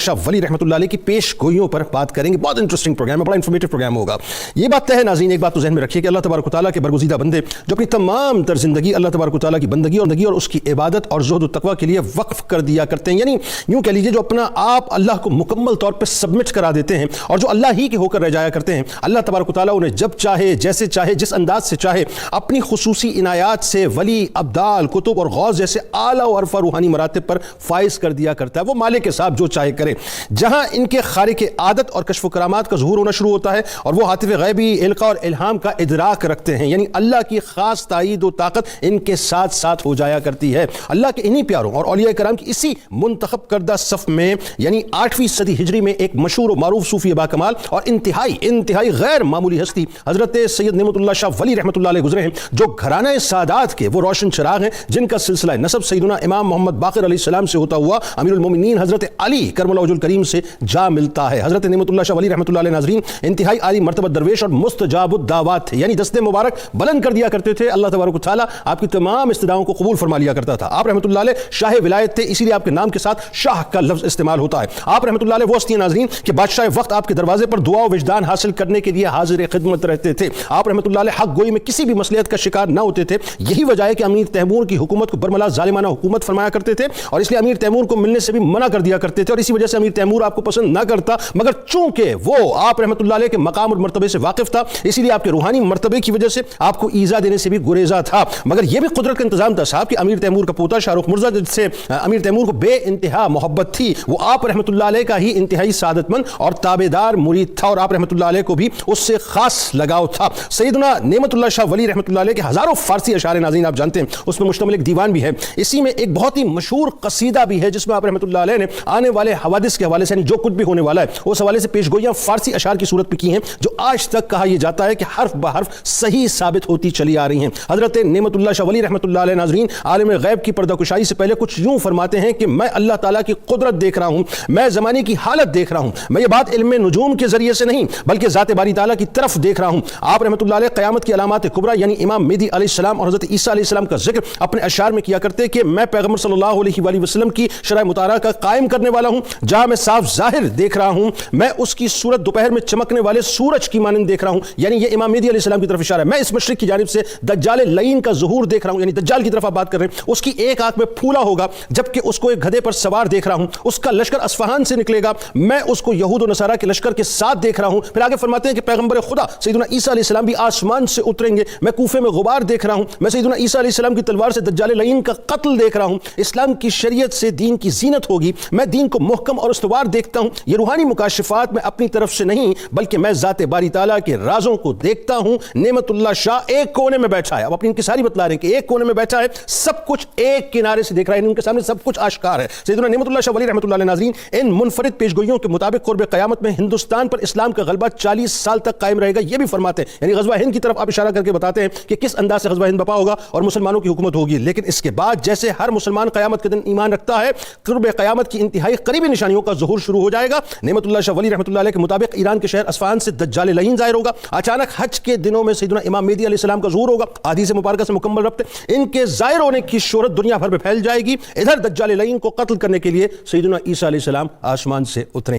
शाह वली रहमतुल्लाह अलैह की पेश गोइयों पर बात करेंगे। बहुत इंटरेस्टिंग प्रोग्राम है, बड़ा इन्फॉर्मेटिव प्रोग्राम होगा। ये बात तय है नाज़रीन, एक बात तो ज़हन में रखिए कि अल्लाह तबारक व तआला के बरगुज़ीदा बंदे जो अपनी तमाम तर ज़िंदगी अल्लाह तबारक व तआला की बंदगी और उसकी इबादत और ज़ुहद व तक़वा के लिए वक्फ़ कर दिया करते हैं, यानी यूँ कह लीजिए जो अपना आप अल्लाह को मुकम्मल तौर पर सबमिट करा देते हैं और जो अल्लाह ही के होकर रह जाया करते हैं। अल्लाह तबारक व तआला उन्हें जब चाहे, जैसे चाहे, जिस अंदाज से चाहे अपनी खुसूसी इनायात से वली, अब्दाल, कुतुब और गौस जैसे आला और अरफा रूहानी मरातिब पर फाइज कर दिया करता है। वो मालिक के साहब जो चाहे करे। जहां इनके खारिक आदत और कश्फ करामात का ज़ुहूर होना शुरू होता है और वो हातिफ़ ग़ैबी, इल्क़ा और इल्हाम का इदराक रखते हैं, यानी अल्लाह की खास ताईद व ताकत इनके साथ साथ हो जाया करती है। अल्लाह के इन्हीं प्यारों और औलिया कराम की इसी मुंतखब करदा सफ़ में, यानी 8वीं सदी हिजरी में एक मशहूर व मारूफ सूफ़ी बाकमाल और इंतहाई गैर मामूली हस्ती हज़रत सैयद नेमतुल्लाह शाह वली रहमतुल्लाह अलैह गुज़रे हैं, जो घराना सादात के वो रोशन चिराग हैं जिनका सिलसिला नसब सैयदना इमाम मोहम्मद बाक़िर अलैहिस्सलाम से होता हुआ अमीरुल मोमिनीन हज़रत अली करमुल्लाहु वजहुल करीम से जा मिलता है। हज़रत नेमतुल्लाह शाह वली रहमतुल्लाह अलैह नाज़रीन इंतहाई आली मर्तबा दरवेश और मुस्तजाबुद दावात थे, यानी दस्ते मुबारक बुलंद कर दिया करते थे। अल्लाह तबारक व तआला आपकी तमाम इस्तिदाओं को कबूल फरमा लिया करता था। आप रहमतुल्लाह अलैह शाह विलायत थे, इसीलिए आपके नाम के साथ शाह का लफ्ज़ इस्तेमाल होता है। आप रहमतुल्लाह अलैह वो हस्ती हैं नाज़रीन कि बादशाह वक्त आपके दरवाजे पर दुआ व विजदान हासिल करने के लिए हाजिर खिदमत रहते थे। आप रहमतुल्लाह अलैह हक गोई में किसी भी मसलियत का शिकार न होते थे। यही वजह है कि अमीर तैमूर की हुकूमत को बरमला जालिमाना हुकूमत फरमाया करते थे और इसलिए अमीर तैमूर को मिलने से भी मना कर दिया करते थे और इसी वजह से अमीर तैमूर आपको पसंद ना करता, मगर चूंकि वो आप रहमतुल्लाह अलैह के मकाम और मर्तबे से वाकिफ था, इसीलिए आपके रूहानी मर्तबे की वजह से आपको ईजा देने से भी गुरेजा था। मगर यह भी कुदरत का इंतजाम था साहब कि अमीर तैमूर का पोता शाहरुख मिर्जा, जिससे अमीर तैमूर को बे इंतहा मोहब्बत थी, वो आप रहमतुल्लाह अलैह का ही इंतहाई सादतमंद और ताबेदार मुरीद था और आप रहमतुल्लाह अलैह को भी उससे खास लगाव था। सैयदना नेमतुल्लाह शाह वली रहमतुल्लाह अलैह के हजारों फारसी अशार नाज़रीन आप जानते हैं, उसमें मुश्तमिल एक दीवान भी है। इसी में एक बहुत ही मशहूर कसीदा भी है जिसमें आप रहमतुल्लाह अलैह ने आने वाले हवादिस के हवाले से, यानी जो कुछ भी होने वाला है उस हवाले से पेशगोइयां फारसी अशार की सूरत में की हैं, जो आज तक कहा यह जाता है कि हर्फ ब हर्फ सही साबित होती चली आ रही हैं। हजरत नेमतुल्लाह शाह वली रहमतुल्लाह अलैह नाज़रीन आलिम गैब की पर्दाकुशाई से पहले कुछ यूं फरमाते हैं कि मैं अल्लाह ताला की कुदरत देख रहा हूं, मैं ज़माने की हालत देख रहा हूं, मैं ये बात इल्म नुजूम के जरिए से नहीं बल्कि ज़ात बारी ताला की तरफ देख रहा हूं। आप रहमतुल्लाह अलैह क़यामत की अलामात कुबरा यानी इमाम मेहदी अलैहिस्सलाम और हज़रत ईसा अलैहिस्सलाम का जिक्र अपने अशार में किया करते कि मैं पैगंबर सल्लल्लाहु अलैहि वसल्लम की शरह मुतारा का कायम करने वाला हूं, जहां मैं साफ जाहिर देख रहा हूं, मैं उसकी सूरत दोपहर में चमकने वाले सूरज की मानंद देख रहा हूं, यानी ये इमाम मेहदी अलैहिस्सलाम की तरफ इशारा है। मैं इस मशरिक की जानिब से दज्जाल लईन का ज़ुहूर देख रहा हूं, यानी दज्जाल की तरफ आप बात कर रहे हैं। उसकी एक आंख में फूला होगा जबकि उसको एक गधे पर सवार देख रहा हूं, उसका लश्कर अस्फहान से निकलेगा, मैं उसको यहूद और नसारा के लश्कर के साथ देख रहा हूं। फिर आगे फरमाते हैं कि पैगंबर खुदा सैयदना ईसा अलैहिस्सलाम भी आसमान से उतरेंगे, मैं कूफे में गुबार देख रहा हूं, मैं सैयदना ईसा अलैहिस्सलाम की तलवार से दज्जाल लईन का कत्ल देख रहा हूं, इस्लाम की शरीयत से दीन की जीनत होगी, मैं दीन को मुहकम और इस्तवार देखता हूं। ये रूहानी मुकाशिफात मैं अपनी तरफ से नहीं बल्कि मैं ज़ात बारी ताला के राजों को देखता हूं। नेमतुल्लाह शाह एक कोने में बैठा है, अब अपनी इनकी सारी बतला रहे हैं कि एक कोने में बैठा है, सब कुछ एक किनारे से देख रहा है, उनके सामने सब कुछ आश्कार है। सैयदना नेमतुल्लाह शाह वली रहमतुल्लाह अलैह नाज़रीन इन मुनफरिद पेशगोइयों के मुताबिक क़ुर्ब क़यामत में हिंदुस्तान पर इस्लाम का गलबा 40 साल तक कायम रहेगा, यह भी फरमाते हैं, यानी ग़ज़वा हिंद की तरफ आप इशारा करके बताते हैं कि किस अंदाज से ग़ज़वा हिंद बपा होगा और मुसलमानों की हुकूमत होगी। लेकिन इसके बाद जैसे हर मुसलमान क़यामत के दिन ईमान रखता है, क़ुर्ब क़यामत की इंतहाई करीबी निशानियों का ज़ुहूर शुरू हो जाएगा। नेमतुल्लाह शाह वली रहमतुल्लाह अलैह के मुताबिक ईरान के शहर अस्फहान से दज्जाल लईन ज़ाहिर होगा। अचानक हज के दिनों में सैयदना इमाम मेहदी अलैहिस्सलाम का ज़ुहूर होगा, हदीस मुबारका से मुकम्मल रब्त, इनके ज़ाहिर होने की शोहरत दुनिया भर में फैल जाएगी। इधर दज्जाल लईन को कत्ल करने के लिए सैयदना ईसा अलैहिस्सलाम आसमान से उतरे।